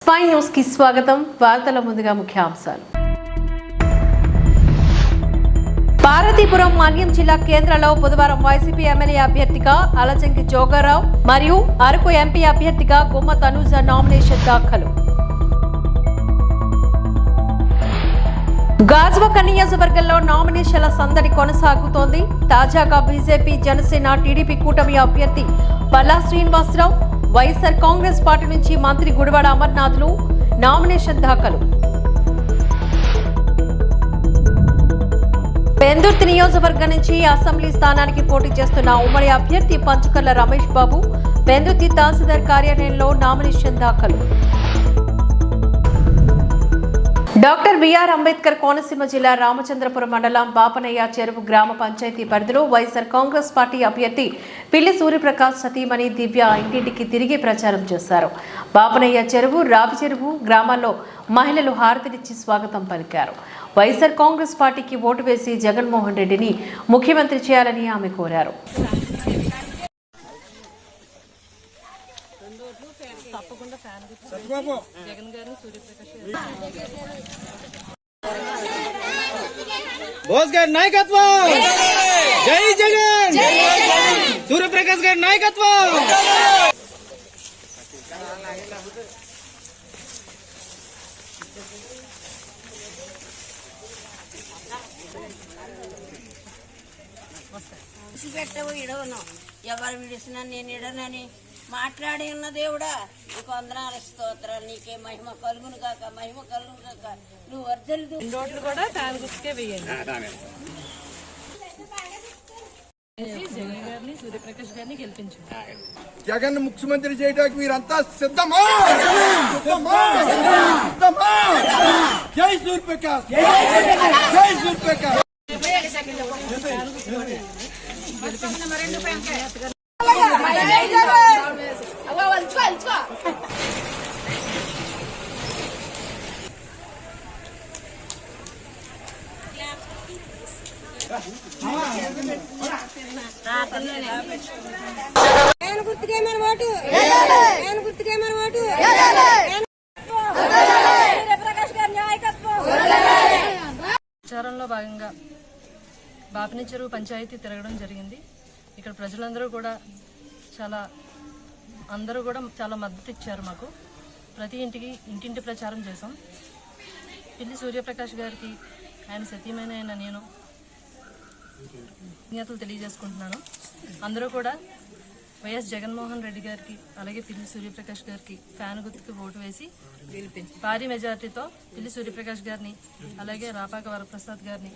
Spy news కి స్వాగతం. వార్తల ముందుగా ముఖ్యాంశాలు. పార్వతీపురం మన్యం జిల్లా కేంద్రంలో బుధవారం వైసీపీ ఎమ్మెల్యే అభ్యర్థిగా అలజంగి జోగారావు మరియు అరకు ఎంపీ అభ్యర్థిగా గుమ్మ తనూజ నామినేషన్ దాఖలు. గాజువాక నియోజకవర్గంలో నామినేషన్ల సందడి కొనసాగుతోంది. తాజాగా బీజేపీ, జనసేన, టీడీపీ కూటమి అభ్యర్థి పల్లా శ్రీనివాసరావు, వైఎస్ఆర్ కాంగ్రెస్ పార్టీ నుంచి మంత్రి గుడివాడ అమర్నాథ్లు నామినేషన్ దాఖలు. పెందుర్తి నియోజకవర్గం నుంచి అసెంబ్లీ స్థానానికి పోటీ చేస్తున్న ఉమ్మడి అభ్యర్థి పంచకర్ల రమేష్ బాబు పెందుర్తి తహసీల్దార్ కార్యాలయంలో నామినేషన్ దాఖలు. డాక్టర్ బిఆర్ అంబేద్కర్ కోనసీమ జిల్లా రామచంద్రపురం మండలం బాపనయ్య చెరువు గ్రామ పంచాయతీ పరిధిలో వైఎస్ఆర్ కాంగ్రెస్ పార్టీ అభ్యర్థి పిల్లి సూర్యప్రకాష్ సతీమణి దివ్య ఇంటింటికి తిరిగి ప్రచారం చేశారు. బాపనయ్య చెరువు, రావి చెరువు గ్రామాల్లో మహిళలు హారతినిచ్చి స్వాగతం పలికారు. వైఎస్ఆర్ కాంగ్రెస్ పార్టీకి ఓటు వేసి జగన్మోహన్ రెడ్డిని ముఖ్యమంత్రి చేయాలని ఆమె కోరారు. బోస్ గారి నాయకత్వం, జై జగన్, సూర్యప్రకాష్ గారి నాయకత్వం. పెట్టవు ఇడవను, ఎవరు విడిసినా నేను ఇడనని మాట్లాడి ఉన్న దేవుడా, నీకు వందనాలు స్తోత్రాలు. నీకే మహిమ కలుగును కాక, మహిమ కలుగును కాక. నువ్వు వర్ధలు రోడ్లు కూడా ఫ్యాన్ గుర్తుకే వేయండి. జగన్ గారిని, సూర్యప్రకాష్ గారిని గెలిపించు. జగన్ ముఖ్యమంత్రి చేయడానికి మీరంతా సిద్ధమా? జై సూర్యప్రకాష్, జై సూర్యప్రకాష్. ప్రచారంలో భాగంగా బాపని చెరువు పంచాయతీ తిరగడం జరిగింది. ఇక్కడ ప్రజలందరూ కూడా చాలా మద్దతు ఇచ్చారు మాకు. ప్రతి ఇంటింటి ప్రచారం చేసాం. పిల్లి సూర్యప్రకాష్ గారికి, ఆయన సతీమణి అయిన నేను కృతజ్ఞతలు తెలియజేసుకుంటున్నాను. అందరూ కూడా వైఎస్ జగన్మోహన్ రెడ్డి గారికి, అలాగే పిల్లి సూర్యప్రకాష్ గారికి ఫ్యాన్ గుర్తుకు ఓటు వేసి భారీ మెజార్టీతో పిల్లి సూర్యప్రకాష్ గారిని, అలాగే రాపాక వరప్రసాద్ గారిని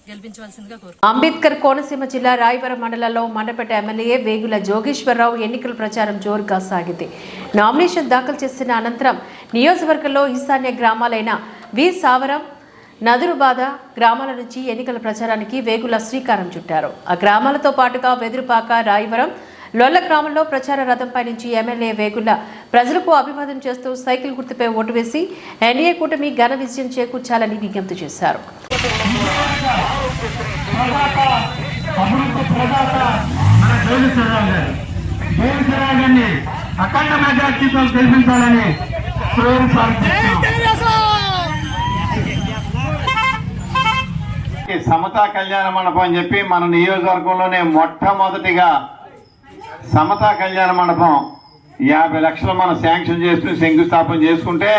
గెలిపించవలసిందిగా కోరుతున్నాను. అంబేద్కర్ కోనసీమ జిల్లా రాయవరం మండలంలో మండపేట ఎమ్మెల్యే వేగుల జోగేశ్వరరావు ఎన్నికల ప్రచారం జోరుగా సాగింది. నామినేషన్ దాఖలు చేసిన అనంతరం నియోజకవర్గంలో ఈశాన్య గ్రామాలైన వి సావరం, నదురుబాద గ్రామాల నుంచి ఎన్నికల ప్రచారానికి వేగుల శ్రీకారం చుట్టారు. ఆ గ్రామాలతో పాటుగా వెదురుపాక, రాయవరం, లొల్ల గ్రామంలో ప్రచార రథంపై నుంచి ఎమ్మెల్యే వేగుల ప్రజలకు అభివాదం చేస్తూ సైకిల్ గుర్తుపై ఓటు వేసి ఎన్డీఏ కూటమి ఘన విజయం చేకూర్చాలని విజ్ఞప్తి చేశారు. సమతా కళ్యాణ మండపం అని చెప్పి మన నియోజకవర్గంలోనే మొట్టమొదటిగా సమతా కళ్యాణ మండపం 50 లక్షలు మనం శాంక్షన్ చేస్తూ శంకుస్థాపన చేసుకుంటే,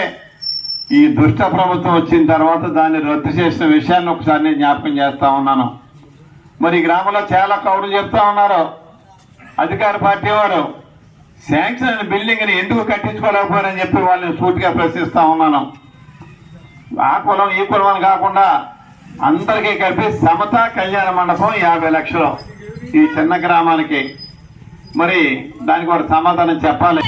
ఈ దుష్ట ప్రభుత్వం వచ్చిన తర్వాత దాన్ని రద్దు చేసిన విషయాన్ని ఒకసారి నేను జ్ఞాపకం చేస్తా ఉన్నాను. మరి గ్రామంలో చాలా కౌరులు చెప్తా ఉన్నారు అధికార పార్టీ వారు, శాంక్షన్ అయిన బిల్డింగ్ని ఎందుకు కట్టించుకోలేకపోయారని చెప్పి వాళ్ళని సూటిగా ప్రశ్నిస్తా ఉన్నాను. ఆ కులం ఈ కులం అని కాకుండా అందరికీ కలిపి సమతా కళ్యాణ మండపం 50 లక్షలు ఈ చిన్న గ్రామానికి. మరి దానికి ఒక సమాధానం చెప్పాలి.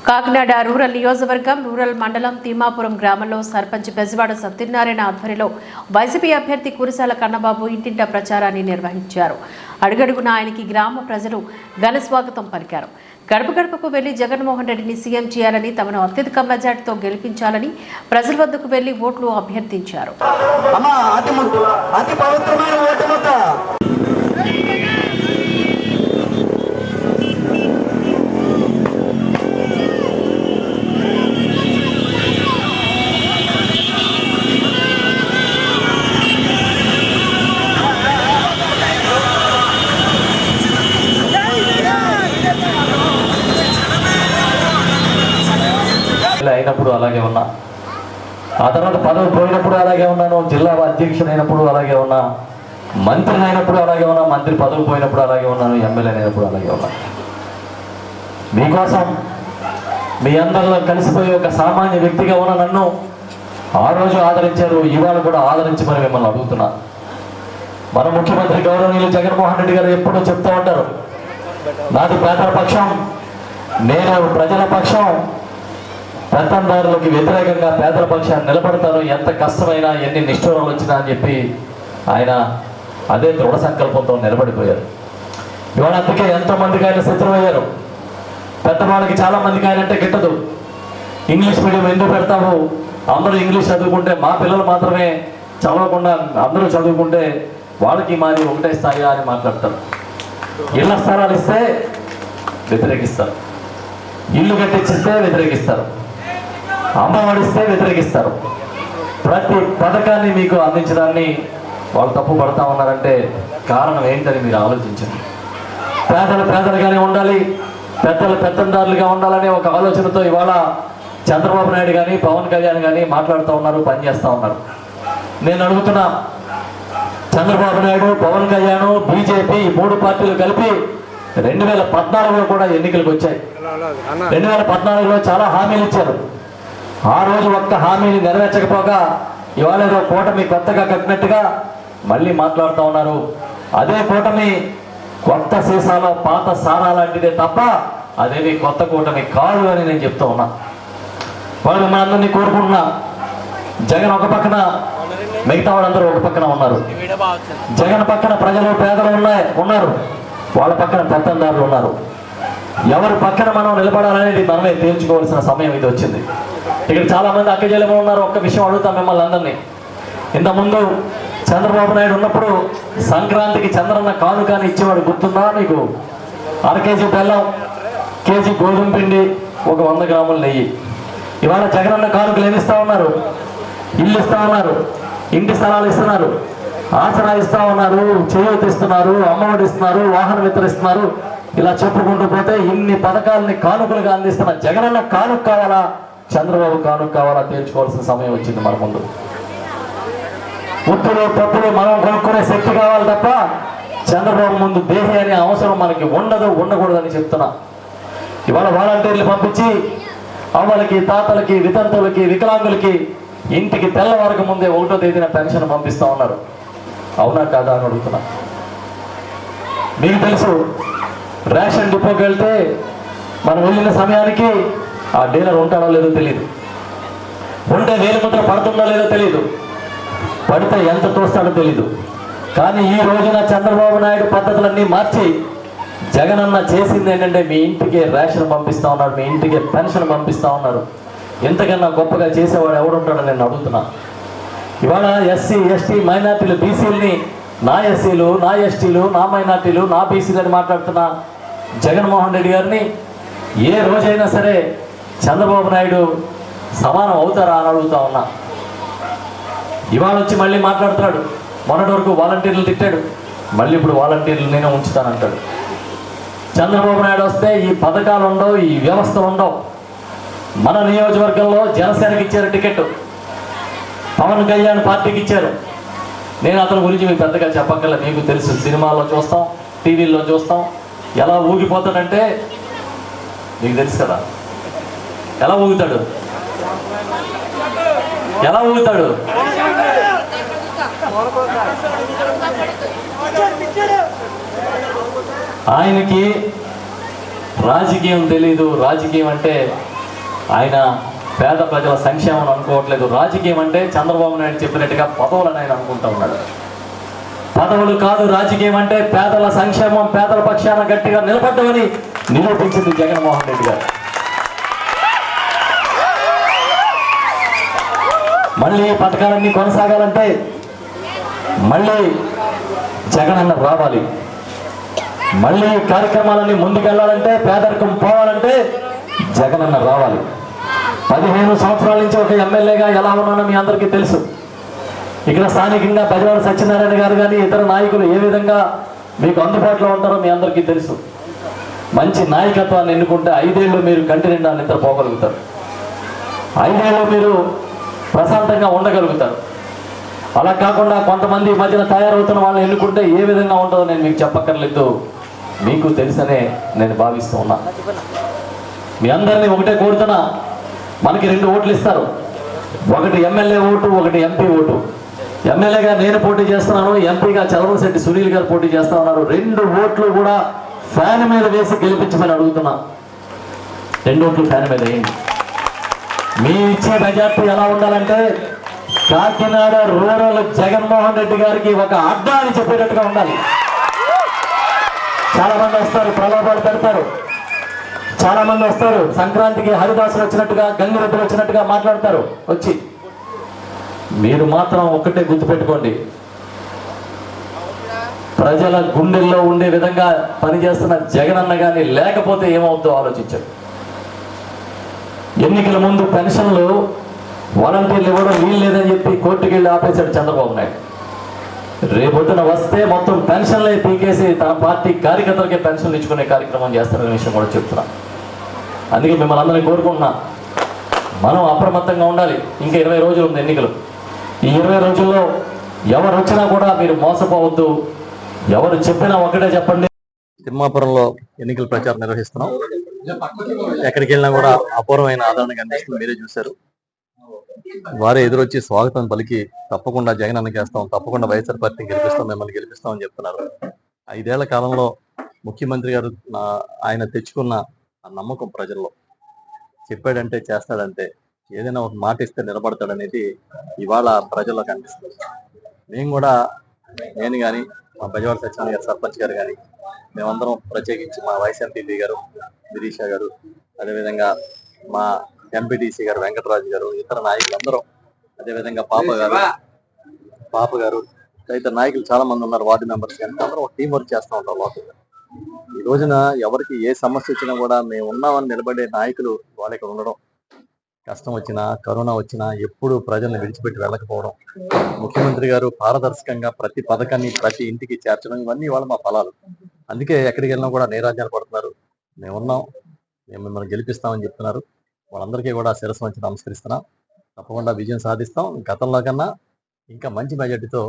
కాకినాడ రూరల్ నియోజకవర్గం రూరల్ మండలం తిమ్మాపురం గ్రామంలో సర్పంచ్ బెజవాడ సత్యనారాయణ ఆధ్వర్యంలో వైసీపీ అభ్యర్థి కురసాల కన్నబాబు ఇంటింటా ప్రచారాన్ని నిర్వహించారు. అడుగడుగున ఆయనకి గ్రామ ప్రజలు ఘన స్వాగతం పలికారు. గడప గడపకు వెళ్లి జగన్మోహన్ రెడ్డిని సీఎం చేయాలని, తమను అత్యధిక మెజార్టీతో గెలిపించాలని ప్రజల వద్దకు వెళ్లి ఓట్లు అభ్యర్థించారు. అయినప్పుడు అలాగే ఉన్నా, ఆ తర్వాత పదవి పోయినప్పుడు అలాగే ఉన్నాను, జిల్లా అధ్యక్షుడు అయినప్పుడు అలాగే ఉన్నా, మంత్రి అయినప్పుడు అలాగే ఉన్నా, మంత్రి పదవి పోయినప్పుడు అలాగే ఉన్నాను, ఎమ్మెల్యే అయినప్పుడు అలాగే ఉన్నా. మీకోసం మీ అందరిలో కలిసిపోయి ఒక సామాన్య వ్యక్తిగా ఉన్న నన్ను ఆ రోజు ఆదరించారు, ఇవాళ కూడా ఆదరించమని మిమ్మల్ని అడుగుతున్నా. మన ముఖ్యమంత్రి గౌరవనీయులు జగన్మోహన్ రెడ్డి గారు ఎప్పుడూ చెప్తూ ఉంటారు, నాది పేదల పక్షం, నేను ప్రజల పక్షం, పెత్తందారులకు వ్యతిరేకంగా పేదల పక్షాన్ని నిలబడతాను, ఎంత కష్టమైనా ఎన్ని నిష్ఠూరాలు వచ్చినా అని చెప్పి ఆయన అదే దృఢ సంకల్పంతో నిలబడిపోయారు. ఇవాళ అందుకే ఎంతోమందికి ఆయన శత్రువయ్యారు. పెద్దవాళ్ళకి చాలా మందికి ఆయన అంటే గిట్టదు. ఇంగ్లీష్ మీడియం ఎందుకు పెడతాము, అందరూ ఇంగ్లీష్ చదువుకుంటే మా పిల్లలు మాత్రమే చదవకుండా అందరూ చదువుకుంటే వాళ్ళకి మాది ఒకటే స్థాయి అని మాట్లాడతారు. ఇళ్ల స్థలాలు ఇస్తే వ్యతిరేకిస్తారు, ఇల్లు కట్టించిస్తే వ్యతిరేకిస్తారు, అమ్మఒడిస్తే వ్యతిరేకిస్తారు. ప్రతి పథకాన్ని మీకు అందించడాన్ని వాళ్ళు తప్పు పడతా ఉన్నారంటే కారణం ఏంటని మీరు ఆలోచించండి. పేదలుగానే ఉండాలి, పెద్దలు పెత్తందారులుగా ఉండాలనే ఒక ఆలోచనతో ఇవాళ చంద్రబాబు నాయుడు కానీ పవన్ కళ్యాణ్ కానీ మాట్లాడుతూ ఉన్నారు, పనిచేస్తూ ఉన్నారు. నేను అడుగుతున్నా, చంద్రబాబు నాయుడు, పవన్ కళ్యాణ్, బీజేపీ ఈ మూడు పార్టీలు కలిపి 2014లో కూడా ఎన్నికలకు వచ్చాయి. 2014లో చాలా హామీలు ఇచ్చారు. ఆ రోజు ఒక్క హామీని నెరవేర్చకపోగా ఇవాళ ఏదో కూటమి కొత్తగా కట్టినట్టుగా మళ్ళీ మాట్లాడుతూ ఉన్నారు. అదే కూటమి కొత్త సీసాలో పాత సారా లాంటిదే తప్ప అదేవి కొత్త కూటమి కాదు అని నేను చెప్తూ ఉన్నా. వాళ్ళు మనందరినీ కోరుకుంటున్నా, జగన్ ఒక పక్కన, మిగతా వాళ్ళందరూ ఒక పక్కన ఉన్నారు. జగన్ పక్కన ప్రజలు పేదలు ఉన్నారు, వాళ్ళ పక్కన పెత్తందారులు ఉన్నారు. ఎవరి పక్కన మనం నిలబడాలనేది మనమే తేల్చుకోవాల్సిన సమయం ఇది వచ్చింది. ఇక్కడ చాలా మంది అక్కజేలమో ఉన్నారు. ఒక్క విషయం అడుగుతాం మిమ్మల్ని అందరినీ. ఇంతకుముందు చంద్రబాబు నాయుడు ఉన్నప్పుడు సంక్రాంతికి చంద్రన్న కానుకాని ఇచ్చేవాడు గుర్తుందా మీకు? అర కేజీ బెల్లం, కేజీ గోధుమ పిండి, ఒక 100 గ్రాముల నెయ్యి. ఇవాళ జగనన్న కానుకలు ఏమి ఇస్తా ఉన్నారు? ఇల్లు ఇస్తా ఉన్నారు, ఇంటి స్థలాలు ఇస్తున్నారు, ఆసరా ఇస్తా ఉన్నారు, చేయూత ఇస్తున్నారు, అమ్మఒడి ఇస్తున్నారు, వాహన మిత్ర ఇస్తున్నారు. ఇలా చెప్పుకుంటూ పోతే ఇన్ని పథకాలని కానుకలుగా అందిస్తున్న జగనన్న కానుక కావాలా, చంద్రబాబు కానుక కావాలా తేల్చుకోవాల్సిన సమయం వచ్చింది మన ముందు. ఉప్పులు పప్పులు మనం కొనుక్కునే శక్తి కావాలి తప్ప చంద్రబాబు ముందు దేహి అనే అవసరం మనకి ఉండకూడదని చెప్తున్నా. ఇవాళ వాలంటీర్లు పంపించి అమ్మలకి, తాతలకి, వితంతులకి, వికలాంగులకి ఇంటికి తెల్లవారక ముందే 1వ తేదీన పెన్షన్ పంపిస్తా ఉన్నారు. అవునా కాదా అని అడుగుతున్నా. మీకు తెలుసు, రేషన్ డిపోకి వెళ్తే మనం వెళ్ళిన సమయానికి ఆ డీలర్ ఉంటాడో లేదో తెలియదు, ఉంటే వేలిముద్ర పడుతుందో లేదో తెలియదు, పడితే ఎంత తోస్తాడో తెలీదు. కానీ ఈ రోజున చంద్రబాబు నాయుడు పద్ధతులన్నీ మార్చి జగనన్న చేసింది ఏంటంటే మీ ఇంటికి రేషన్ పంపిస్తా ఉన్నారు, మీ ఇంటికి పెన్షన్ పంపిస్తా ఉన్నారు. ఎంతకన్నా గొప్పగా చేసేవాడు ఎవడుంటాడో నేను అడుగుతున్నా. ఇవాళ ఎస్సీ, ఎస్టీ, మైనార్టీలు, బీసీలని నా ఎస్సీలు, నా ఎస్టీలు, నా మైనార్టీలు, నా బీసీలు అని మాట్లాడుతున్న జగన్మోహన్ రెడ్డి గారిని ఏ రోజైనా సరే చంద్రబాబు నాయుడు సమానం అవుతారా అని అడుగుతా ఉన్నా. ఇవాళ వచ్చి మళ్ళీ మాట్లాడుతున్నాడు. మొన్నటి వరకు వాలంటీర్లు తిట్టాడు, మళ్ళీ ఇప్పుడు వాలంటీర్లు నేనే ఉంచుతానంటాడు. చంద్రబాబు నాయుడు వస్తే ఈ పథకాలు ఉండవు, ఈ వ్యవస్థ ఉండవు. మన నియోజకవర్గంలో జనసేనకి ఇచ్చారు టికెట్, పవన్ కళ్యాణ్ పార్టీకి ఇచ్చారు. నేను అతని గురించి మీకు పెద్దగా చెప్పక్కర్లే, మీకు తెలుసు. సినిమాల్లో చూస్తాం, టీవీల్లో చూస్తాం. ఎలా ఊగిపోతాడంటే మీకు తెలుసు కదా. ఎలా ఊగుతాడు, ఎలా ఊగుతాడు? ఆయనకి రాజకీయం తెలీదు. రాజకీయం అంటే ఆయన పేద ప్రజల సంక్షేమం అనుకోవట్లేదు. రాజకీయం అంటే చంద్రబాబు నాయుడు చెప్పినట్టుగా పదవులని ఆయన అనుకుంటా ఉన్నాడు. పదవులు కాదు రాజకీయం అంటే పేదల సంక్షేమం, పేదల పక్షాన గట్టిగా నిలబడ్డమని నిరూపించింది జగన్మోహన్ రెడ్డి గారు. మళ్ళీ ఈ పథకాలన్నీ కొనసాగాలంటే మళ్ళీ జగనన్న రావాలి. మళ్ళీ కార్యక్రమాలన్నీ ముందుకెళ్లాలంటే, పేదరికం పోవాలంటే జగనన్న రావాలి. 15 సంవత్సరాల నుంచి ఒక ఎమ్మెల్యేగా ఎలా ఉన్నానో మీ అందరికీ తెలుసు. ఇక్కడ స్థానికంగా బెజవాడ సత్యనారాయణ గారు కానీ ఇతర నాయకులు ఏ విధంగా మీకు అందుబాటులో ఉంటారో మీ అందరికీ తెలుసు. మంచి నాయకత్వాన్ని ఎన్నుకుంటే 5 ఏళ్ళు మీరు కంటి నిండా నిద్రపోగలుగుతారు. 5 ఏళ్ళు మీరు ప్రశాంతంగా ఉండగలుగుతారు. అలా కాకుండా కొంతమంది ఈ మధ్యన తయారవుతున్న వాళ్ళని ఎన్నుకుంటే ఏ విధంగా ఉంటుందో నేను మీకు చెప్పక్కర్లేదు, మీకు తెలుసనే నేను భావిస్తూ ఉన్నా. మీ అందరినీ ఒకటే కోరుతున్నా, మనకి 2 ఓట్లు ఇస్తారు. ఒకటి ఎమ్మెల్యే ఓటు, ఒకటి ఎంపీ ఓటు. ఎమ్మెల్యేగా నేను పోటీ చేస్తున్నాను, ఎంపీగా చలమశెట్టి సునీల్ గారు పోటీ చేస్తా ఉన్నారు. 2 ఓట్లు కూడా ఫ్యాన్ మీద వేసి గెలిపించమని అడుగుతున్నా. 2 ఓట్లు ఫ్యాన్ మీద వేయండి. మీ ఇచ్చే మెజార్టీ ఎలా ఉండాలంటే కాకినాడ రూరల్ జగన్మోహన్ రెడ్డి గారికి ఒక అడ్డా అని చెప్పేటట్టుగా ఉండాలి. చాలా మంది వస్తారు, ప్రలోభాలు పెడతారు. చాలా మంది వస్తారు, సంక్రాంతికి హరిదాసులు వచ్చినట్టుగా, గంగిరెద్దులు వచ్చినట్టుగా మాట్లాడతారు. వచ్చి మీరు మాత్రం ఒక్కటే గుర్తుపెట్టుకోండి, ప్రజల గుండెల్లో ఉండే విధంగా పనిచేస్తున్న జగనన్న గాని లేకపోతే ఏమవుతుందో ఆలోచించారు. ఎన్నికల ముందు పెన్షన్లు వాలంటీర్లు ఇవ్వడం వీలు లేదని చెప్పి కోర్టుకు వెళ్ళి ఆపేశాడు చంద్రబాబు నాయుడు. రేపొద్దున వస్తే మొత్తం పెన్షన్లే పీకేసి తన పార్టీ కార్యకర్తలకే పెన్షన్లు ఇచ్చుకునే కార్యక్రమం చేస్తారనే విషయం కూడా చెప్తున్నా. అందుకే మిమ్మల్ని అందరినీ కోరుకుంటున్నా, మనం అప్రమత్తంగా ఉండాలి. ఇంకా 20 రోజులు ఉంది ఎన్నికలు. ఈ 20 రోజుల్లో ఎవరు వచ్చినా కూడా మీరు మోసపోవద్దు. ఎవరు చెప్పినా ఒకటే చెప్పండి. తిమ్మాపురంలో ఎన్నికల ప్రచారం నిర్వహిస్తున్నాం. ఎక్కడికి వెళ్ళినా కూడా అపూర్వమైన ఆదరణ కనిపిస్తుంది. మీరే చూశారు. వారే ఎదురొచ్చి స్వాగతం పలికి తప్పకుండా జగన్ అన్నకేస్తాం, తప్పకుండా వైఎస్ఆర్ పార్టీని గెలిపిస్తాం, మిమ్మల్ని గెలిపిస్తామని చెప్తున్నారు. 5 ఏళ్ల కాలంలో ముఖ్యమంత్రి గారు ఆయన తెచ్చుకున్న ఆ నమ్మకం ప్రజల్లో, చెప్పాడంటే చేస్తాడంటే, ఏదైనా ఒక మాట ఇస్తే నిలబడతాడనేది ఇవాళ ప్రజల్లో కనిపిస్తుంది. మేము కూడా, నేను కానీ మా బెజవాడ సత్యనారాయణ గారు సర్పంచ్ గారు కానీ, మేమందరం ప్రత్యేకించి మా వైస్ ఎంపీ గారు గిరీష గారు, అదేవిధంగా మా ఎంపీటీసీ గారు వెంకటరాజు గారు, ఇతర నాయకులందరూ, అదేవిధంగా పాప గారు తదితర నాయకులు చాలా మంది ఉన్నారు, వార్డు మెంబర్స్ కానీ అందరం ఒక టీం వర్క్ చేస్తూ ఉంటాం లోకల్గా. ఈ రోజున ఎవరికి ఏ సమస్య వచ్చినా కూడా మేము ఉన్నామని నిలబడే నాయకులు వాళ్ళ ఇక్కడ ఉండడం, కష్టం వచ్చినా కరోనా వచ్చినా ఎప్పుడు ప్రజల్ని విడిచిపెట్టి వెళ్ళకపోవడం, ముఖ్యమంత్రి గారు పారదర్శకంగా ప్రతి పథకాన్ని ప్రతి ఇంటికి చేర్చడం, ఇవన్నీ వాళ్ళ మా ఫలాలు. అందుకే ఎక్కడికి వెళ్ళినా కూడా నీరాజ్యాలు పడుతున్నారు. మేమున్నాం, మేము మిమ్మల్ని గెలిపిస్తామని చెప్తున్నారు. వాళ్ళందరికీ కూడా శిరస్సు వంచి నమస్కరిస్తున్నాం. తప్పకుండా విజయం సాధిస్తాం. గతంలో కన్నా ఇంకా మంచి మెజార్టీతో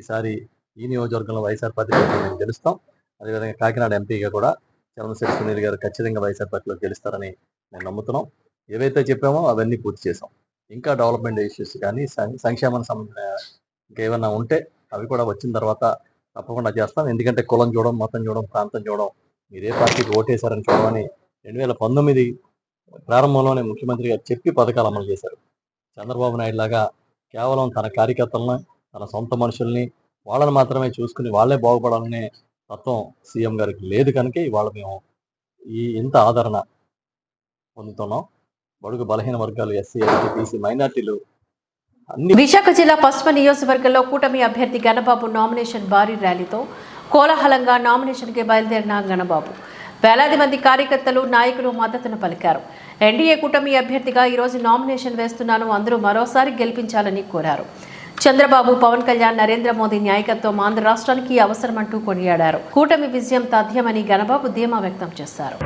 ఈసారి ఈ నియోజకవర్గంలో వైఎస్ఆర్ పార్టీ మేము గెలుస్తాం. అదేవిధంగా కాకినాడ ఎంపీగా కూడా చలమశెట్టి సునీల్ గారు ఖచ్చితంగా వైఎస్ఆర్ పార్టీలో గెలుస్తారని మేము నమ్ముతున్నాం. ఏవైతే చెప్పామో అవన్నీ పూర్తి చేసాం. ఇంకా డెవలప్మెంట్ ఇష్యూస్ కానీ సంక్షేమానికి సంబంధించిన ఇంకేమైనా ఉంటే అవి కూడా వచ్చిన తర్వాత తప్పకుండా చేస్తాం. ఎందుకంటే కులం చూడడం, మతం చూడడం, ప్రాంతం చూడడం, మీరే పార్టీకి ఓటేశారని చూడమని 2019 ప్రారంభంలోనే ముఖ్యమంత్రి గారు చెప్పి పథకాలు అమలు చేశారు. చంద్రబాబు నాయుడు లాగా కేవలం తన కార్యకర్తలను, తన సొంత మనుషుల్ని, వాళ్ళని మాత్రమే చూసుకుని వాళ్ళే బాగుపడాలనే తత్వం సీఎం గారికి లేదు. కనుక ఇవాళ మేము ఇంత ఆదరణ పొందుతున్నాం. బడుగు బలహీన వర్గాలు, ఎస్సీ, ఎస్టీ, బీసీ, మైనార్టీలు విశాఖ జిల్లా పశ్చిమ నియోజకవర్గంలో కూటమి అభ్యర్థి గణబాబు నామినేషన్ భారీ ర్యాలీతో కోలాహలంగా నామినేషన్కి బయలుదేరిన గణబాబు వేలాది మంది కార్యకర్తలు, నాయకులు మద్దతును పలికారు. ఎన్డీఏ కూటమి అభ్యర్థిగా ఈరోజు నామినేషన్ వేస్తున్నాను, అందరూ మరోసారి గెలిపించాలని కోరారు. చంద్రబాబు, పవన్ కళ్యాణ్, నరేంద్ర మోదీ నాయకత్వం ఆంధ్ర రాష్ట్రానికి అవసరమంటూ కొనియాడారు. కూటమి విజయం తథ్యమని గణబాబు ధీమా వ్యక్తం చేశారు.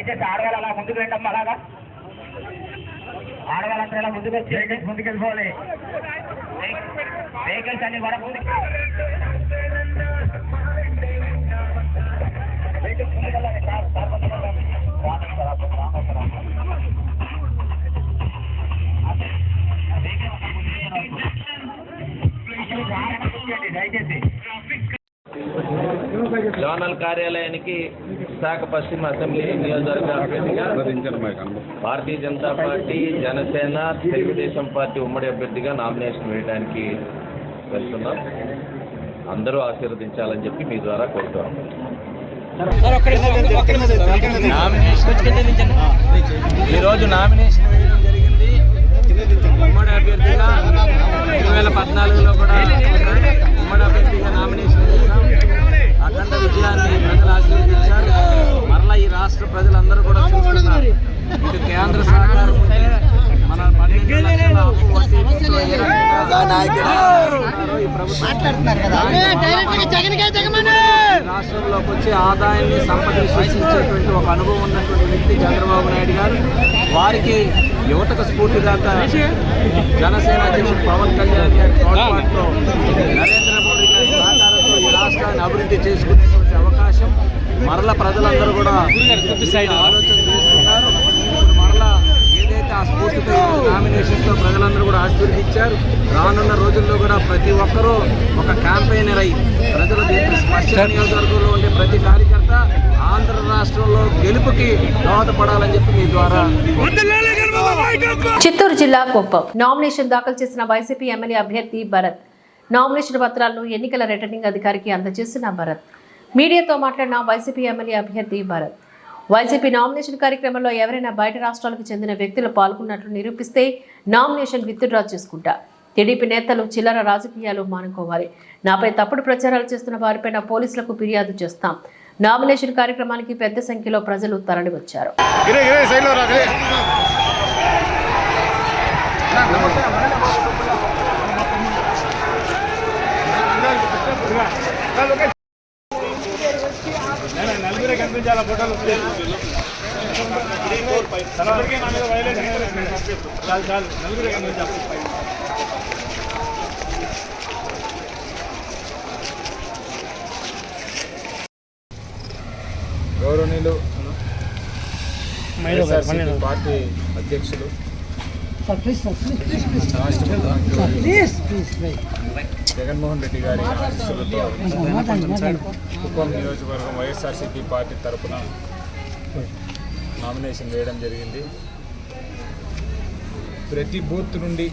దయచేసి ఆడవాళ్ళు అలా ముందుకు వెళ్ళమ్మా, అలాగా ఆడవాళ్ళంతా ఇలా ముందుకు వచ్చి వెహికల్స్ ముందుకు వెళ్ళిపోవాలి. వెహికల్స్ అన్ని కూడా ముందుకు దయచేసి జోనల్ కార్యాలయానికి విశాఖ పశ్చిమ అసెంబ్లీ నియోజకవర్గ అభ్యర్థిగా భారతీయ జనతా పార్టీ, జనసేన, తెలుగుదేశం పార్టీ ఉమ్మడి అభ్యర్థిగా నామినేషన్ వేయడానికి వెళ్తున్నాం. అందరూ ఆశీర్వదించాలని చెప్పి మీ ద్వారా కోరుతున్నాం. ఈరోజు నామినేషన్ వేయడం జరిగింది. ఉమ్మడి అభ్యర్థిగా 2014లో కూడా ఉమ్మడి అభ్యర్థిగా నామినేషన్ చేశాం. అఖండ విజయాన్ని ప్రజలు ఆశీర్వదించారు. మరలా ఈ రాష్ట్ర ప్రజలందరూ కూడా చూస్తున్నారు. ఇటు కేంద్ర సహకారం ఉంటే మన 12 లక్షల అప్పు వడ్డీతో ఏ రకంగా ఈ ప్రభుత్వం రాష్ట్రంలోకి వచ్చి ఆదాయాన్ని సంపద సృష్టించేటువంటి ఒక అనుభవం ఉన్నటువంటి వ్యక్తి చంద్రబాబు నాయుడు గారు. వారికి యువతకు స్ఫూర్తిదాత జనసేన అధ్యక్షుడు పవన్ కళ్యాణ్ గారి తోడ్పాటుతో నరేంద్ర మోడీ గారి సహకారంతో ఈ రాష్ట్రాన్ని అభివృద్ధి చేసుకునేటువంటి అవకాశం మరలా ప్రజలందరూ కూడా ఆలోచన చేస్తున్నారు. ఇప్పుడు మరలా ఏదైతే ఆ స్ఫూర్తితో నామినేషన్తో ప్రజలందరూ కూడా ఆశీర్వదించారు. రానున్న రోజుల్లో కూడా ప్రతి ఒక్కరూ ఒక క్యాంపెయినర్ అయ్యి ప్రజల పశ్చిమ నియోజకవర్గంలో ఉండే ప్రతి కార్యకర్త ఆంధ్ర రాష్ట్రంలో గెలుపుకి దోహదపడాలని చెప్పి మీ ద్వారా. చిత్తూరు జిల్లా కుప్పం నామినేషన్ దాఖలు చేసిన వైసీపీ ఎమ్మెల్యే అభ్యర్థి భరత్ నామినేషన్ పత్రాలను ఎన్నికల రిటర్నింగ్ అధికారికి అందజేసిన భరత్ మీడియాతో మాట్లాడిన వైసీపీ ఎమ్మెల్యే అభ్యర్థి భరత్ వైసీపీ నామినేషన్ కార్యక్రమంలో ఎవరైనా బయట రాష్ట్రాలకు చెందిన వ్యక్తులు పాల్గొన్నట్లు నిరూపిస్తే నామినేషన్ విత్డ్రా చేసుకుంటా. టీడీపీ నేతలు చిల్లర రాజకీయాలు మానుకోవాలి. నాపై తప్పుడు ప్రచారాలు చేస్తున్న వారిపైన పోలీసులకు ఫిర్యాదు చేస్తాం. నామినేషన్ కార్యక్రమానికి పెద్ద సంఖ్యలో ప్రజలు తరలివచ్చారు. గౌరవనీయులు వైఎస్ఆర్సీపీ పార్టీ అధ్యక్షులు జగన్మోహన్ రెడ్డి గారి ఆశీస్సులతో కుప్పం నియోజకవర్గం వైఎస్ఆర్సీపీ పార్టీ తరఫున నామినేషన్ వేయడం జరిగింది. ప్రతి బూత్ నుండి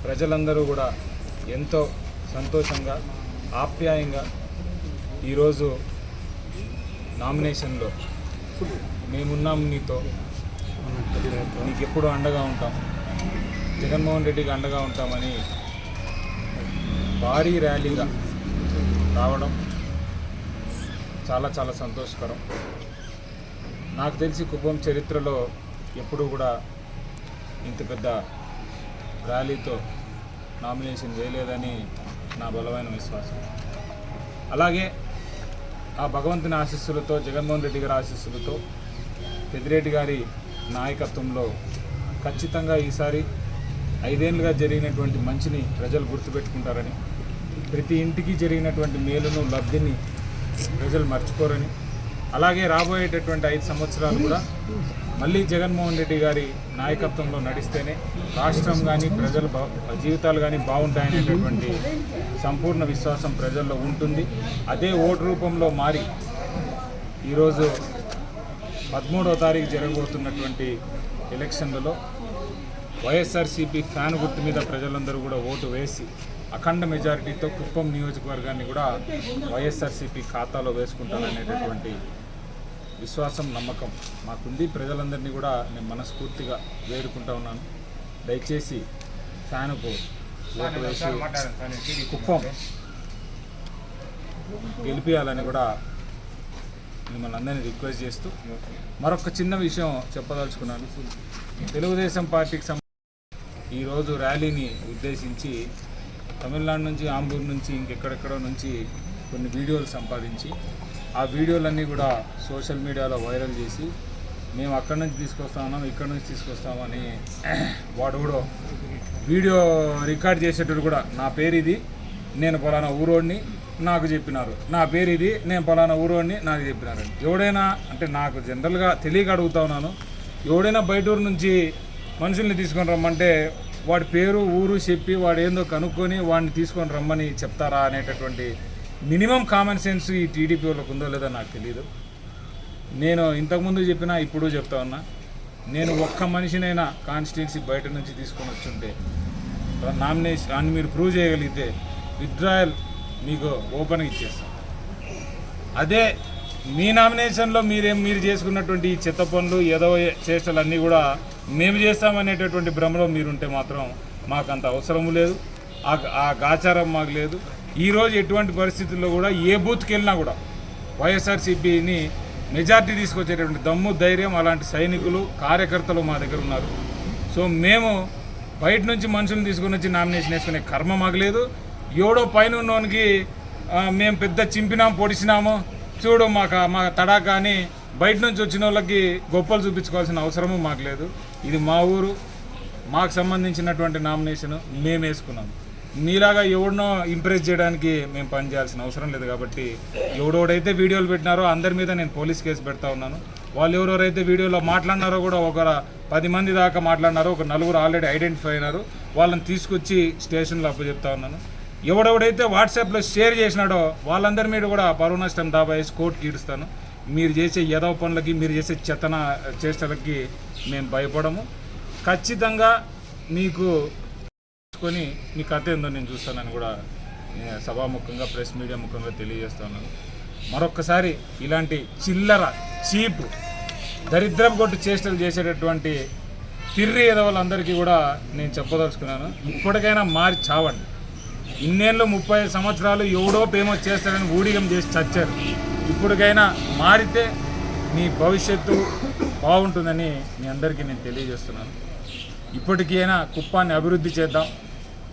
ప్రజలందరూ కూడా ఎంతో సంతోషంగా, ఆప్యాయంగా ఈరోజు నామినేషన్లో మేమున్నాం, నీతో నీకు ఎప్పుడూ అండగా ఉంటాం, జగన్మోహన్ రెడ్డికి అండగా ఉంటామని భారీ ర్యాలీగా రావడం చాలా చాలా సంతోషకరం. నాకు తెలిసి కుప్పం చరిత్రలో ఎప్పుడూ కూడా ఇంత పెద్ద ర్యాలీతో నామినేషన్ చేయలేదని నా బలమైన విశ్వాసం. అలాగే ఆ భగవంతుని ఆశీస్సులతో, జగన్మోహన్ రెడ్డి గారి ఆశీస్సులతో, పెద్దిరెడ్డి గారి నాయకత్వంలో ఖచ్చితంగా ఈసారి 5 ఏళ్ళుగా జరిగినటువంటి మంచిని ప్రజలు గుర్తుపెట్టుకుంటారని, ప్రతి ఇంటికి జరిగినటువంటి మేలును, లబ్ధిని ప్రజలు మర్చిపోరని, అలాగే రాబోయేటటువంటి 5 సంవత్సరాలు కూడా మళ్ళీ జగన్మోహన్ రెడ్డి గారి నాయకత్వంలో నడిస్తేనే రాష్ట్రం కానీ ప్రజల జీవితాలు కానీ బాగుంటాయనేటటువంటి సంపూర్ణ విశ్వాసం ప్రజల్లో ఉంటుంది. అదే ఓటు రూపంలో మారి ఈరోజు 13వ తారీఖు జరగబోతున్నటువంటి ఎలక్షన్లలో వైఎస్ఆర్సీపీ ఫ్యాన్ గుర్తు మీద ప్రజలందరూ కూడా ఓటు వేసి అఖండ మెజారిటీతో కుప్పం నియోజకవర్గాన్ని కూడా వైఎస్ఆర్సీపీ ఖాతాలో వేసుకుంటారనేటటువంటి విశ్వాసం, నమ్మకం మాకుంది. ప్రజలందరినీ కూడా నేను మనస్ఫూర్తిగా వేడుకుంటా ఉన్నాను. దయచేసి ఫ్యాన్కు ఓటు వేసి కుప్పం గెలిపించాలని కూడా మిమ్మల్ని అందరినీ రిక్వెస్ట్ చేస్తూ మరొక చిన్న విషయం చెప్పదలుచుకున్నాను. తెలుగుదేశం పార్టీకి ఈరోజు ర్యాలీని ఉద్దేశించి తమిళనాడు నుంచి, ఆంబూర్ నుంచి, ఇంకెక్కడెక్కడో నుంచి కొన్ని వీడియోలు సంపాదించి ఆ వీడియోలన్నీ కూడా సోషల్ మీడియాలో వైరల్ చేసి మేము అక్కడి నుంచి తీసుకొస్తామన్నాం ఇక్కడి నుంచి తీసుకొస్తామని వాడు కూడా వీడియో రికార్డ్ చేసేటప్పుడు కూడా నా పేరు ఇది నేను పలానా ఊరోడిని నాకు చెప్పినారు, నా పేరు ఇది నేను పలానా ఊరోడిని నాకు చెప్పినారు. ఎవడైనా అంటే నాకు జనరల్గా తెలియక అడుగుతా ఉన్నాను, ఎవడైనా బయట ఊరు నుంచి మనుషుల్ని తీసుకొని రమ్మంటే వాడి పేరు ఊరు చెప్పి వాడు ఏందో కనుక్కొని వాడిని తీసుకొని రమ్మని చెప్తారా అనేటటువంటి మినిమం కామన్ సెన్స్ ఈ టీడీపీ వాళ్ళకు ఉందో లేదో నాకు తెలియదు. నేను ఇంతకుముందు చెప్పినా ఇప్పుడు చెప్తా ఉన్నా, నేను ఒక్క మనిషినైనా కాన్స్టిట్యున్సీ బయట నుంచి తీసుకొని వచ్చుంటే నామినేషన్ అని మీరు ప్రూవ్ చేయగలిగితే విత్డ్రాయల్ మీకు ఓపెన్గా ఇచ్చేస్తాం. అదే మీ నామినేషన్లో మీరు చేసుకున్నటువంటి ఈ చెత్త పనులు ఏదో చేష్టలన్నీ కూడా మేము చేస్తామనేటటువంటి భ్రమలో మీరుంటే మాత్రం మాకు అంత అవసరము లేదు, ఆ గాచారం మాకు లేదు. ఈరోజు ఎటువంటి పరిస్థితుల్లో కూడా ఏ బూత్కి వెళ్ళినా కూడా వైఎస్ఆర్సీపీని మెజార్టీ తీసుకొచ్చేటటువంటి దమ్ము ధైర్యం అలాంటి సైనికులు కార్యకర్తలు మా దగ్గర ఉన్నారు. సో మేము బయట నుంచి మనుషులను తీసుకుని వచ్చి నామినేషన్ వేసుకునే కర్మ మాకు లేదు. ఎవడో పైన ఉన్నోనికి మేము పెద్ద చింపినాము పొడిచినాము చూడు మా తడాకా అని బయట నుంచి వచ్చిన వాళ్ళకి గొప్పలు చూపించుకోవాల్సిన అవసరము మాకు లేదు. ఇది మా ఊరు, మాకు సంబంధించినటువంటి నామినేషన్ మేము వేసుకున్నాము. మీలాగా ఎవడినో ఇంప్రెస్ చేయడానికి మేము పనిచేయాల్సిన అవసరం లేదు. కాబట్టి ఎవడెవడైతే వీడియోలు పెట్టినారో అందరి మీద నేను పోలీస్ కేసు పెడతా ఉన్నాను. వాళ్ళు ఎవరెవరైతే వీడియోలో మాట్లాడినారో కూడా ఒక 10 మంది దాకా మాట్లాడినారో, ఒక 4 ఆల్రెడీ ఐడెంటిఫై అయినారు. వాళ్ళని తీసుకొచ్చి స్టేషన్లో అప్పచెప్తా ఉన్నాను. ఎవడెవడైతే వాట్సాప్లో షేర్ చేసినాడో వాళ్ళందరి మీద కూడా పరువు నష్టం దాబా వేసి కోర్టుకి ఈడుస్తాను. మీరు చేసే యదవ పనులకి, మీరు చేసే చేష్టలకి మేము భయపడము. ఖచ్చితంగా మీకు కొని మీ కథ ఏందో నేను చూస్తానని కూడా సభాముఖంగా ప్రెస్ మీడియా ముఖంగా తెలియజేస్తాను. మరొక్కసారి ఇలాంటి చిల్లర చీప్ దరిద్రం కొట్టు చేష్టలు చేసేటటువంటి తిర్రి ఎదవలందరికీ కూడా నేను చెప్పదలుచుకున్నాను, ఇప్పటికైనా మారి చావండి. ఇన్నేళ్ళు 35 సంవత్సరాలు ఎవడో ఫేమస్ చేస్తారని ఊడిగం చేసి చచ్చారు. ఇప్పటికైనా మారితే మీ భవిష్యత్తు బాగుంటుందని మీ అందరికీ నేను తెలియజేస్తున్నాను. ఇప్పటికైనా కుప్పాన్ని అభివృద్ధి చేద్దాం,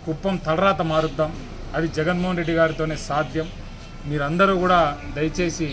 కుప్పం తలరాత మారుద్దాం. అది జగన్మోహన్ రెడ్డి గారితోనే సాధ్యం. మీరందరూ కూడా దయచేసి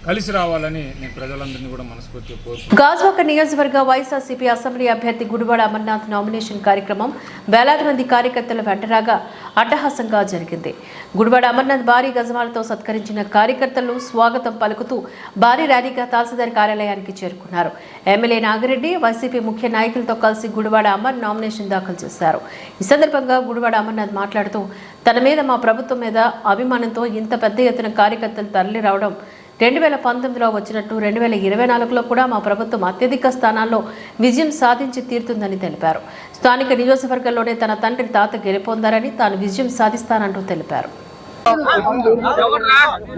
కలిసి రావాలని నేను ప్రజలందరినీ కూడా మనస్ఫూర్తిగా కోరుకుంటున్నాను. గాజువాక నియోజకవర్గ వైఎస్ఆర్సీపీ అసెంబ్లీ అభ్యర్థి గుడివాడ అమర్నాథ్ నామినేషన్ కార్యక్రమం వేలాది మంది కార్యకర్తల వెంటరాగా అట్టహాసంగా జరిగింది. గుడివాడ అమర్నాథ్ భారీ గజమాలతో సత్కరించిన కార్యకర్తలు స్వాగతం పలుకుతూ భారీ ర్యాలీగా తహసీల్దార్ కార్యాలయానికి చేరుకున్నారు. ఎమ్మెల్యే నాగిరెడ్డి వైసీపీ ముఖ్య నాయకులతో కలిసి గుడివాడ అమర్ నామినేషన్ దాఖలు చేశారు. ఈ సందర్భంగా గుడివాడ అమర్నాథ్ మాట్లాడుతూ తన మీద మా ప్రభుత్వం మీద అభిమానంతో ఇంత పెద్ద ఎత్తున కార్యకర్తలు తరలి రావడం 2019లో వచ్చినట్టు 2024లో కూడా మా ప్రభుత్వం అత్యధిక స్థానాల్లో విజయం సాధించి తీరుతుందని తెలిపారు. స్థానిక నియోజకవర్గంలోనే తన తండ్రి తాత గెలుపొందారని తాను విజయం సాధిస్తానంటూ తెలిపారు.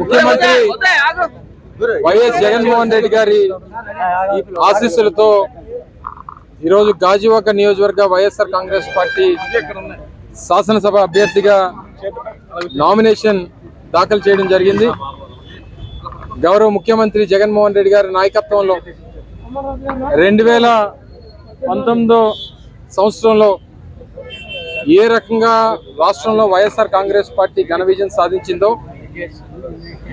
ముఖ్యమంత్రి వైఎస్ జగన్మోహన్ రెడ్డి గారి ఆశీస్సులతో ఈరోజు గాజువాక నియోజకవర్గ వైఎస్ఆర్ కాంగ్రెస్ పార్టీ శాసనసభ అభ్యర్థిగా నామినేషన్ దాఖలు చేయడం జరిగింది. గౌరవ ముఖ్యమంత్రి జగన్మోహన్ రెడ్డి గారి నాయకత్వంలో 2019 సంవత్సరంలో ఏ రకంగా రాష్ట్రంలో వైఎస్ఆర్ కాంగ్రెస్ పార్టీ ఘన విజయం సాధించిందో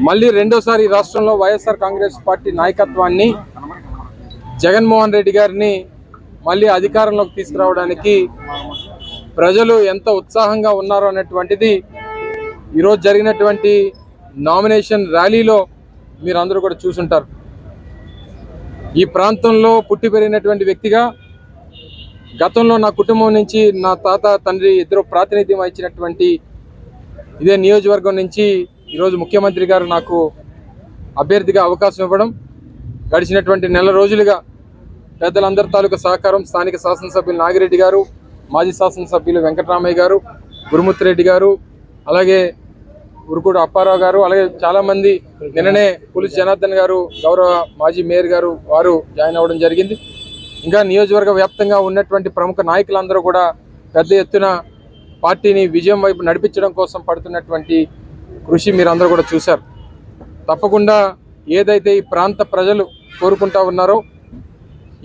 మళ్ళీ రెండోసారి రాష్ట్రంలో వైఎస్ఆర్ కాంగ్రెస్ పార్టీ నాయకత్వాన్ని జగన్మోహన్ రెడ్డి గారిని మళ్ళీ అధికారంలోకి తీసుకురావడానికి ప్రజలు ఎంత ఉత్సాహంగా ఉన్నారో అన్నటువంటిది ఈరోజు జరిగినటువంటి నామినేషన్ ర్యాలీలో మీరందరూ కూడా చూసుంటారు. ఈ ప్రాంతంలో పుట్టి పెరిగినటువంటి వ్యక్తిగా గతంలో నా కుటుంబం నుంచి నా తాత తండ్రి ఇద్దరు ప్రాతినిధ్యం వహించినటువంటి ఇదే నియోజకవర్గం నుంచి ఈరోజు ముఖ్యమంత్రి గారు నాకు అభ్యర్థిగా అవకాశం ఇవ్వడం, గడిచినటువంటి నెల రోజులుగా పెద్దలందరి తాలూకా సహకారం, స్థానిక శాసనసభ్యులు నాగిరెడ్డి గారు, మాజీ శాసనసభ్యులు వెంకటరామయ్య గారు, గురుమూర్తిరెడ్డి గారు, అలాగే ఉరుకుడు అప్పారావు గారు, అలాగే చాలామంది నిన్ననే పులిస్ జనార్దన్ గారు, గౌరవ మాజీ మేయర్ గారు వారు జాయిన్ అవ్వడం జరిగింది. ఇంకా నియోజకవర్గ వ్యాప్తంగా ఉన్నటువంటి ప్రముఖ నాయకులందరూ కూడా పెద్ద ఎత్తున పార్టీని విజయం వైపు నడిపించడం కోసం పడుతున్నటువంటి కృషి మీరందరూ కూడా చూశారు. తప్పకుండా ఏదైతే ఈ ప్రాంత ప్రజలు కోరుకుంటా ఉన్నారో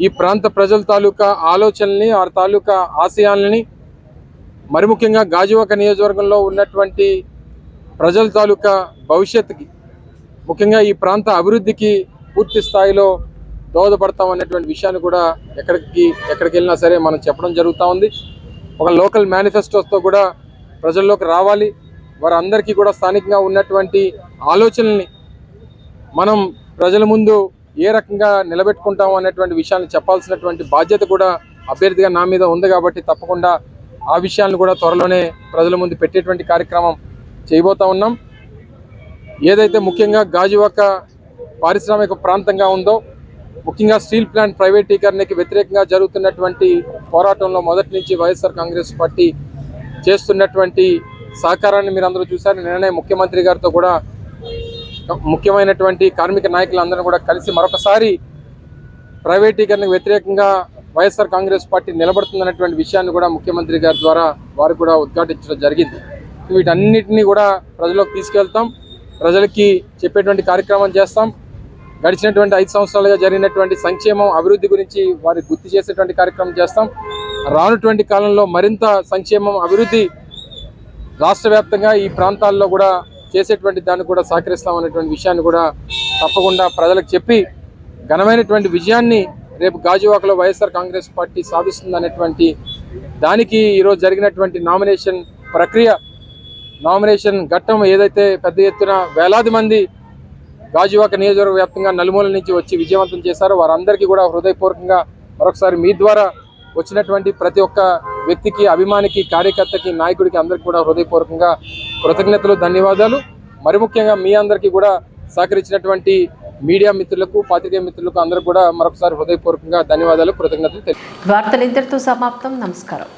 ఈ ప్రాంత ప్రజల తాలూకా ఆలోచనల్ని, ఆ తాలూకా ఆశయాలని, మరి ముఖ్యంగా గాజువాక నియోజకవర్గంలో ఉన్నటువంటి ప్రజల తాలూకా భవిష్యత్తుకి, ముఖ్యంగా ఈ ప్రాంత అభివృద్ధికి పూర్తి స్థాయిలో దోహదపడతామనేటువంటి విషయాన్ని కూడా ఎక్కడికి వెళ్ళినా సరే మనం చెప్పడం జరుగుతూ ఉంది. ఒక లోకల్ మేనిఫెస్టోస్తో కూడా ప్రజల్లోకి రావాలి. వారందరికీ కూడా స్థానికంగా ఉన్నటువంటి ఆలోచనల్ని మనం ప్రజల ముందు ఏ రకంగా నిలబెట్టుకుంటాము అనేటువంటి విషయాన్ని చెప్పాల్సినటువంటి బాధ్యత కూడా అభ్యర్థిగా నా మీద ఉంది. కాబట్టి తప్పకుండా ఆ విషయాలను కూడా త్వరలోనే ప్రజల ముందు పెట్టేటువంటి కార్యక్రమం చేయబోతా ఉన్నాం. ఏదైతే ముఖ్యంగా గాజువాక పారిశ్రామిక ప్రాంతంగా ఉందో, ముఖ్యంగా స్టీల్ ప్లాంట్ ప్రైవేటీకరణకి వ్యతిరేకంగా జరుగుతున్నటువంటి పోరాటంలో మొదటి నుంచి వైఎస్ఆర్ కాంగ్రెస్ పార్టీ చేస్తున్నటువంటి సహకారాన్ని మీరు అందరూ చూశారు. నిన్ననే ముఖ్యమంత్రి గారితో కూడా ముఖ్యమైనటువంటి కార్మిక నాయకులందరూ కూడా కలిసి మరొకసారి ప్రైవేటీకరణకు వ్యతిరేకంగా వైఎస్ఆర్ కాంగ్రెస్ పార్టీ నిలబడుతుందనేటువంటి విషయాన్ని కూడా ముఖ్యమంత్రి గారి ద్వారా వారు కూడా ఉద్ఘాటించడం జరిగింది. వీటన్నిటినీ కూడా ప్రజలకు తీసుకెళ్తాం, ప్రజలకి చెప్పేటువంటి కార్యక్రమం చేస్తాం. గడిచినటువంటి 5 సంవత్సరాలుగా జరిగినటువంటి సంక్షేమం, అభివృద్ధి గురించి వారికి గుర్తు చేసేటువంటి కార్యక్రమం చేస్తాం. రానుటువంటి కాలంలో మరింత సంక్షేమం, అభివృద్ధి రాష్ట్ర వ్యాప్తంగా ఈ ప్రాంతాల్లో కూడా చేసేటువంటి దాన్ని కూడా సహకరిస్తామనేటువంటి విషయాన్ని కూడా తప్పకుండా ప్రజలకు చెప్పి ఘనమైనటువంటి విజయాన్ని రేపు గాజువాకలో వైఎస్ఆర్ కాంగ్రెస్ పార్టీ సాధిస్తుందనేటువంటి దానికి ఈరోజు జరిగినటువంటి నామినేషన్ ప్రక్రియ, నామినేషన్ ఘట్టం ఏదైతే పెద్ద ఎత్తున వేలాది మంది గాజువాక నియోజకవర్గ వ్యాప్తంగా నలుమూలల నుంచి వచ్చి విజయవంతం చేశారో వారందరికీ కూడా హృదయపూర్వకంగా మరొకసారి మీ ద్వారా వచ్చినటువంటి ప్రతి ఒక్క వ్యక్తికి, అభిమానికి, కార్యకర్తకి, నాయకుడికి అందరికీ కూడా హృదయపూర్వకంగా కృతజ్ఞతలు, ధన్యవాదాలు. మరి ముఖ్యంగా మీ అందరికీ కూడా సహకరించినటువంటి మీడియా మిత్రులకు, పాత్రికేయ మిత్రులకు అందరికీ కూడా మరొకసారి హృదయపూర్వకంగా ధన్యవాదాలు, కృతజ్ఞతలు. వార్తలు ఇంతటితో సమాప్తం. నమస్కారం.